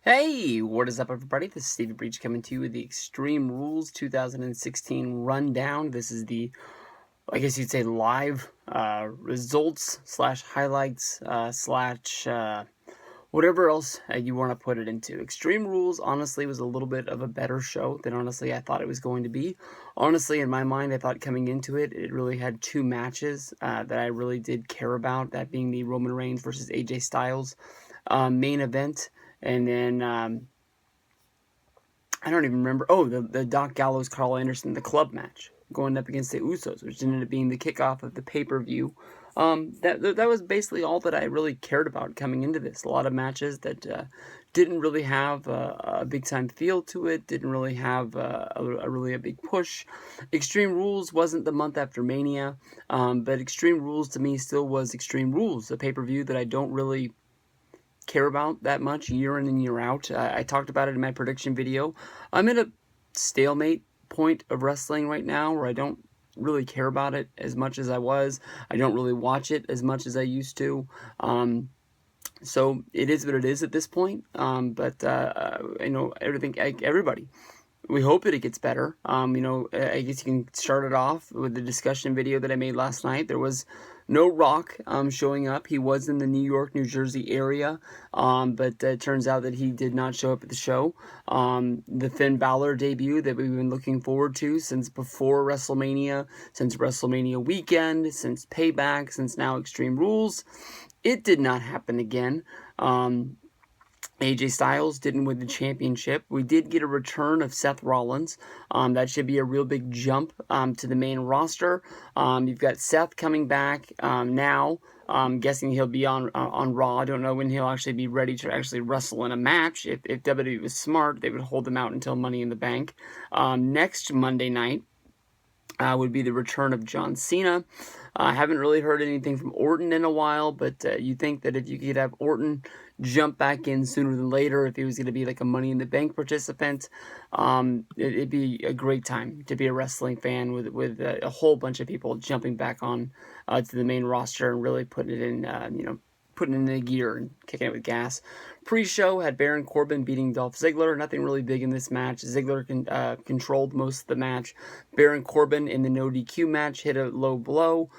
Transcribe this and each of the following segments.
Hey, what is up, everybody? This is Stevie Breach coming to you with the Extreme Rules 2016 rundown. This is the, I guess you'd say, live results slash highlights slash whatever else you want to put it into. Extreme Rules, honestly, was a little bit of a better show than honestly I thought it was going to be. Honestly, in my mind, I thought coming into it, it really had two matches that I really did care about, that being the Roman Reigns versus AJ Styles main event. And then I don't even remember. Oh, the Doc Gallows Carl Anderson the club match going up against the Usos, which ended up being the kickoff of the pay-per-view. That was basically all that I really cared about coming into this. A lot of matches that didn't really have a big time feel to it. Didn't really have a big push. Extreme Rules wasn't the month after Mania, but Extreme Rules to me still was Extreme Rules, a pay-per-view that I don't really care about that much year in and year out. I talked about it in my prediction video. I'm at a stalemate point of wrestling right now where I don't really care about it as much as I was. I don't really watch it as much as I used to. So it is what it is at this point. But everybody, we hope that it gets better. I guess you can start it off with the discussion video that I made last night. There was no Rock showing up. He was in the New York, New Jersey area, but it turns out that he did not show up at the show. The Finn Balor debut that we've been looking forward to since before WrestleMania, since WrestleMania weekend, since Payback, since now Extreme Rules, it did not happen again. AJ Styles didn't win the championship. We did get a return of Seth Rollins. That should be a real big jump to the main roster. You've got Seth coming back now. I'm guessing he'll be on Raw. I don't know when he'll actually be ready to actually wrestle in a match. If WWE was smart, they would hold him out until Money in the Bank. Next Monday night would be the return of John Cena. I haven't really heard anything from Orton in a while, but you think that if you could have Orton jump back in sooner than later, if he was going to be like a Money in the Bank participant, it'd be a great time to be a wrestling fan with a whole bunch of people jumping back on to the main roster and really putting it in, putting it in a gear and kicking it with gas. Pre-show had Baron Corbin beating Dolph Ziggler. Nothing really big in this match. Ziggler controlled most of the match. Baron Corbin in the no DQ match hit a low blow,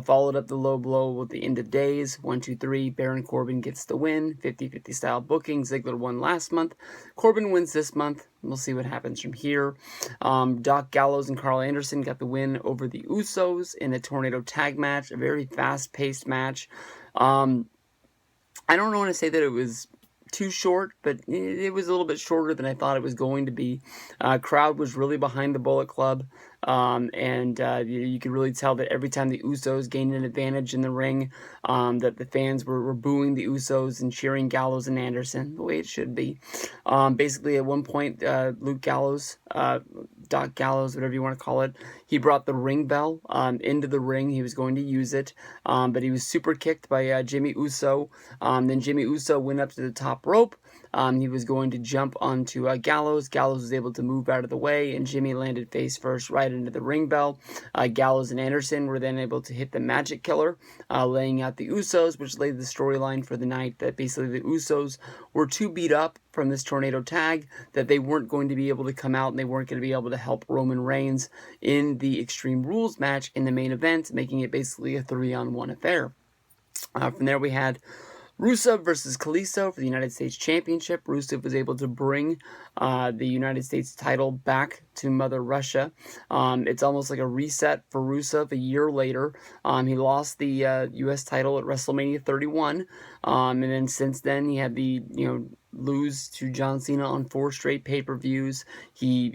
followed up the low blow with the end of days. 1, 2, 3. Baron Corbin gets the win. 50-50 style booking. Ziggler won last month. Corbin wins this month. We'll see what happens from here. Doc Gallows and Carl Anderson got the win over the Usos in a tornado tag match. A very fast-paced match. I don't want to say that it was too short, but it was a little bit shorter than I thought it was going to be. Crowd was really behind the Bullet Club, and you could really tell that every time the Usos gained an advantage in the ring, that the fans were booing the Usos and cheering Gallows and Anderson the way it should be. Basically, at one point, Luke Gallows, Doc Gallows, whatever you want to call it, he brought the ring bell into the ring. He was going to use it, but he was super kicked by Jimmy Uso. Then Jimmy Uso went up to the top rope. He was going to jump onto Gallows. Gallows was able to move out of the way, and Jimmy landed face first right into the ring bell. Gallows and Anderson were then able to hit the Magic Killer, laying out the Usos, which laid the storyline for the night that basically the Usos were too beat up from this tornado tag that they weren't going to be able to come out and they weren't going to be able to help Roman Reigns in the Extreme Rules match in the main event, making it basically a 3-on-1 affair. From there we had Rusev versus Kalisto for the United States Championship. Rusev was able to bring the United States title back to Mother Russia. It's almost like a reset for Rusev a year later. He lost the U.S. title at WrestleMania 31, and then since then he had the, lose to John Cena on 4 straight pay-per-views. He,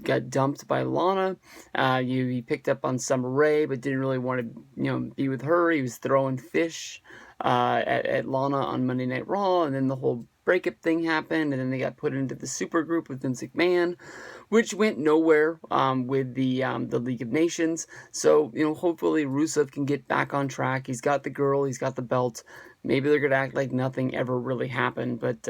got dumped by Lana. He picked up on Summer Rae, but didn't really want to, be with her. He was throwing fish at Lana on Monday Night Raw, and then the whole breakup thing happened, and then they got put into the super group with Vince McMahon, which went nowhere with the League of Nations. So, hopefully Rusev can get back on track. He's got the girl, he's got the belt, maybe they're going to act like nothing ever really happened. But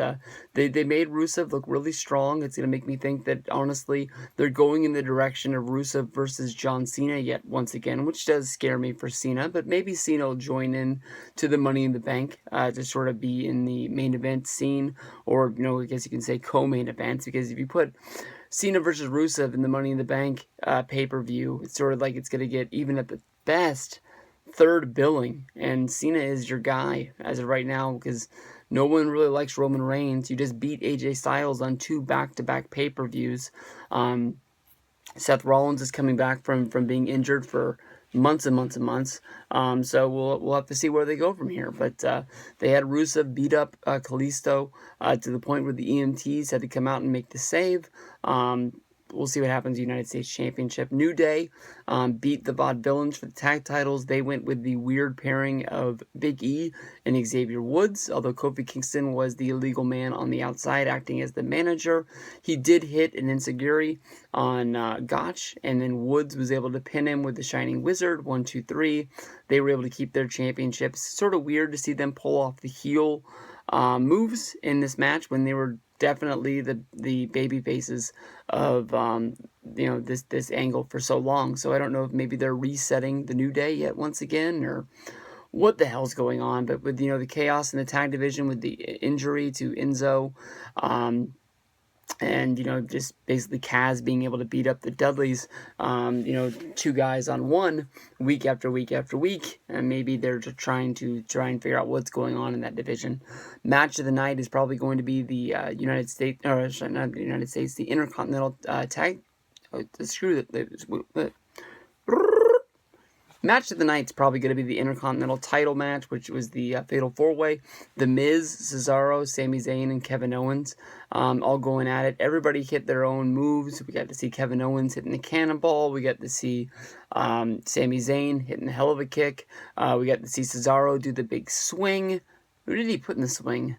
they made Rusev look really strong. It's going to make me think that, honestly, they're going in the direction of Rusev versus John Cena yet once again, which does scare me for Cena. But maybe Cena will join in to the Money in the Bank to sort of be in the main event scene, or, I guess you can say co-main events, because if you put Cena versus Rusev in the Money in the Bank pay-per-view, it's sort of like it's going to get, even at the best, third billing, and Cena is your guy as of right now, because no one really likes Roman Reigns. You just beat AJ Styles on 2 back-to-back pay-per-views. Seth Rollins is coming back from being injured for months and months and months. So we'll have to see where they go from here. But they had Rusev beat up Kalisto to the point where the EMTs had to come out and make the save. We'll see what happens in the United States Championship. New Day beat the Vaudevillains for the tag titles. They went with the weird pairing of Big E and Xavier Woods, although Kofi Kingston was the illegal man on the outside acting as the manager. He did hit an enziguri on Gotch, and then Woods was able to pin him with the Shining Wizard, 1, 2, 3. They were able to keep their championships. Sort of weird to see them pull off the heel moves in this match when they were definitely the baby faces of this angle for so long. So I don't know if maybe they're resetting the New Day yet once again, or what the hell's going on. But with the chaos in the tag division with the injury to Enzo, and just basically Kaz being able to beat up the Dudleys, 2 guys on one week after week after week, and maybe they're just trying to figure out what's going on in that division. Match of the night is probably going to be the United States, or not the United States, the Intercontinental tag. Match of the night is probably going to be the Intercontinental title match, which was the Fatal 4-Way. The Miz, Cesaro, Sami Zayn, and Kevin Owens all going at it. Everybody hit their own moves. We got to see Kevin Owens hitting the cannonball. We got to see Sami Zayn hitting the hell of a kick. We got to see Cesaro do the big swing. Who did he put in the swing?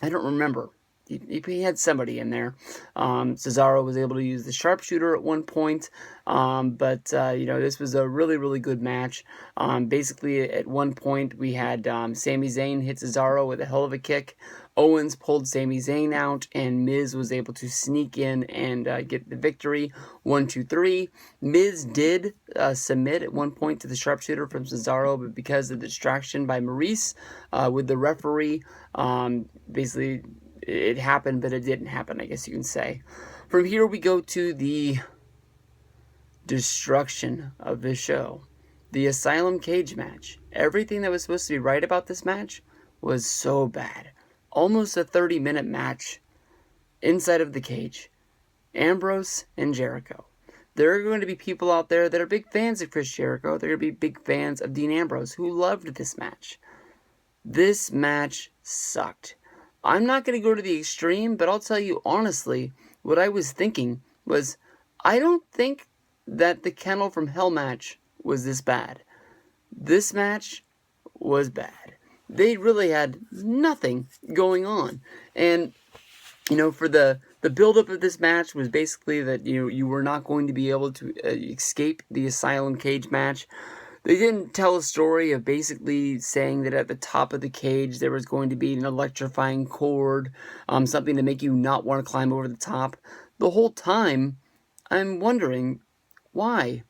I don't remember. He had somebody in there. Cesaro was able to use the sharpshooter at one point. But this was a really, really good match. Basically, at one point, we had Sami Zayn hit Cesaro with a hell of a kick. Owens pulled Sami Zayn out, and Miz was able to sneak in and get the victory. 1, 2, 3. Miz did submit at one point to the sharpshooter from Cesaro, but because of the distraction by Maurice with the referee, basically it happened, but it didn't happen, I guess you can say. From here, we go to the destruction of the show. The Asylum Cage match. Everything that was supposed to be right about this match was so bad. Almost a 30-minute match inside of the cage. Ambrose and Jericho. There are going to be people out there that are big fans of Chris Jericho. They're going to be big fans of Dean Ambrose who loved this match. This match sucked. I'm not going to go to the extreme, but I'll tell you honestly, what I was thinking was, I don't think that the Kennel from Hell match was this bad. This match was bad. They really had nothing going on. And, for the buildup of this match was basically that, you were not going to be able to escape the Asylum Cage match. They didn't tell a story of basically saying that at the top of the cage there was going to be an electrifying cord, something to make you not want to climb over the top. The whole time, I'm wondering why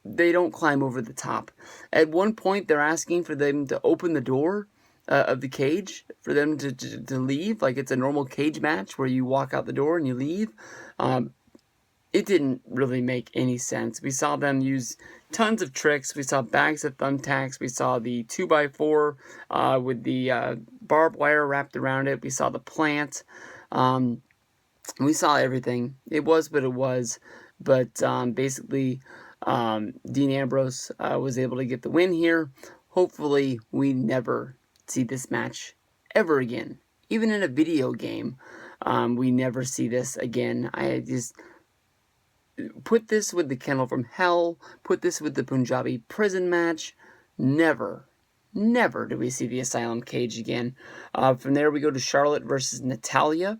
they don't climb over the top. At one point, they're asking for them to open the door of the cage, for them to leave, like it's a normal cage match where you walk out the door and you leave. It didn't really make any sense. We saw them use tons of tricks. We saw bags of thumbtacks. We saw the 2x4 with the barbed wire wrapped around it. We saw the plant. We saw everything. It was what it was. But basically, Dean Ambrose was able to get the win here. Hopefully, we never see this match ever again. Even in a video game, we never see this again. I just... Put this with the Kennel from Hell. Put this with the Punjabi prison match. Never do we see the Asylum Cage again. From there, we go to Charlotte versus Natalya.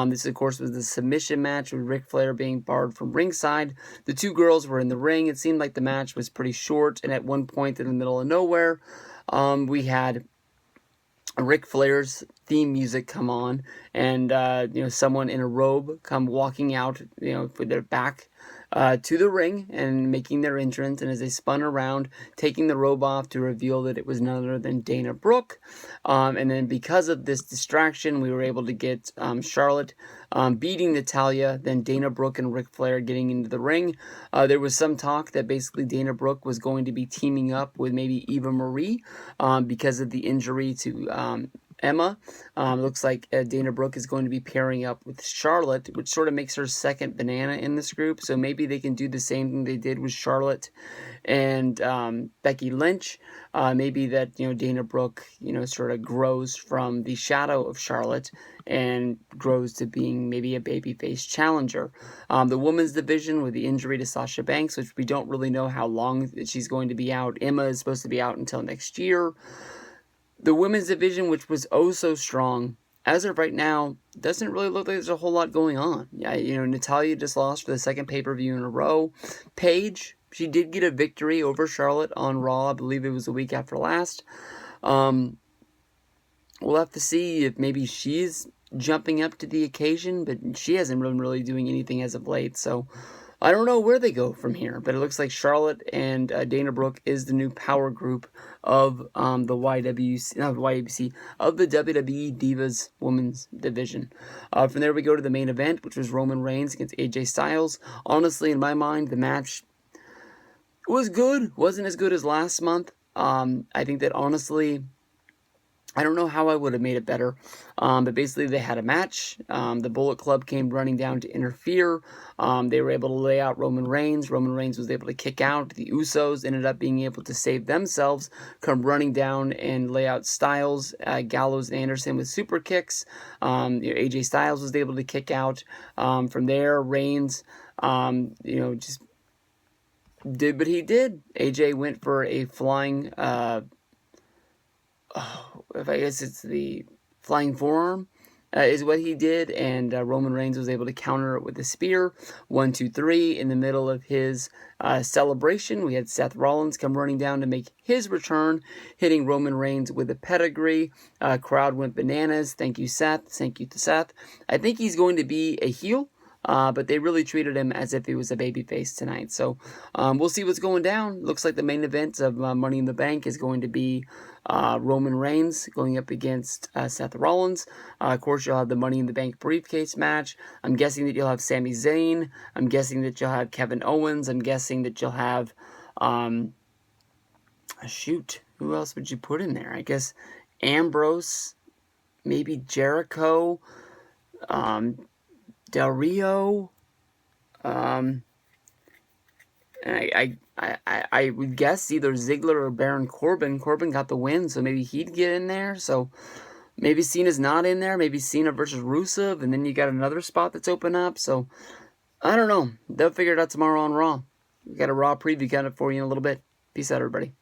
This, of course, was the submission match with Ric Flair being barred from ringside. The two girls were in the ring. It seemed like the match was pretty short, and at one point in the middle of nowhere, we had Ric Flair's theme music come on, and someone in a robe come walking out, with their back to the ring and making their entrance. And as they spun around, taking the robe off to reveal that it was none other than Dana Brooke. And then because of this distraction, we were able to get Charlotte beating Natalya, then Dana Brooke and Ric Flair getting into the ring. There was some talk that basically Dana Brooke was going to be teaming up with maybe Eva Marie because of the injury to Emma. Looks like Dana Brooke is going to be pairing up with Charlotte, which sort of makes her second banana in this group. So maybe they can do the same thing they did with Charlotte and Becky Lynch. Maybe that Dana Brooke sort of grows from the shadow of Charlotte and grows to being maybe a babyface challenger. The women's division with the injury to Sasha Banks, which we don't really know how long she's going to be out. Emma is supposed to be out until next year. The women's division, which was oh so strong, as of right now, doesn't really look like there's a whole lot going on. Yeah, Natalya just lost for the second pay-per-view in a row. Paige, she did get a victory over Charlotte on Raw. I believe it was the week after last. We'll have to see if maybe she's jumping up to the occasion, but she hasn't been really doing anything as of late, so I don't know where they go from here, but it looks like Charlotte and Dana Brooke is the new power group of the YWC, of the WWE Divas Women's Division. From there we go to the main event, which was Roman Reigns against AJ Styles. Honestly, in my mind, the match was good. Wasn't as good as last month. I think that honestly, I don't know how I would have made it better, but basically they had a match. The Bullet Club came running down to interfere. They were able to lay out Roman Reigns. Roman Reigns was able to kick out. The Usos ended up being able to save themselves, come running down and lay out Styles, Gallows, and Anderson with super kicks. AJ Styles was able to kick out. From there, Reigns, just did what he did. AJ went for a flying... if I guess it's the flying forearm, is what he did, and Roman Reigns was able to counter it with a spear. 1, 2, 3. In the middle of his celebration, we had Seth Rollins come running down to make his return, hitting Roman Reigns with a pedigree. Crowd went bananas. Thank you, Seth. Thank you to Seth. I think he's going to be a heel. But they really treated him as if he was a babyface tonight. So we'll see what's going down. Looks like the main event of Money in the Bank is going to be Roman Reigns going up against Seth Rollins. Of course, you'll have the Money in the Bank briefcase match. I'm guessing that you'll have Sami Zayn. I'm guessing that you'll have Kevin Owens. I'm guessing that you'll have... who else would you put in there? I guess Ambrose, maybe Jericho, Del Rio, I would guess either Ziggler or Baron Corbin. Corbin got the win, so maybe he'd get in there. So maybe Cena's not in there. Maybe Cena versus Rusev, and then you got another spot that's open up. So I don't know. They'll figure it out tomorrow on Raw. We got a Raw preview coming up for you in a little bit. Peace out, everybody.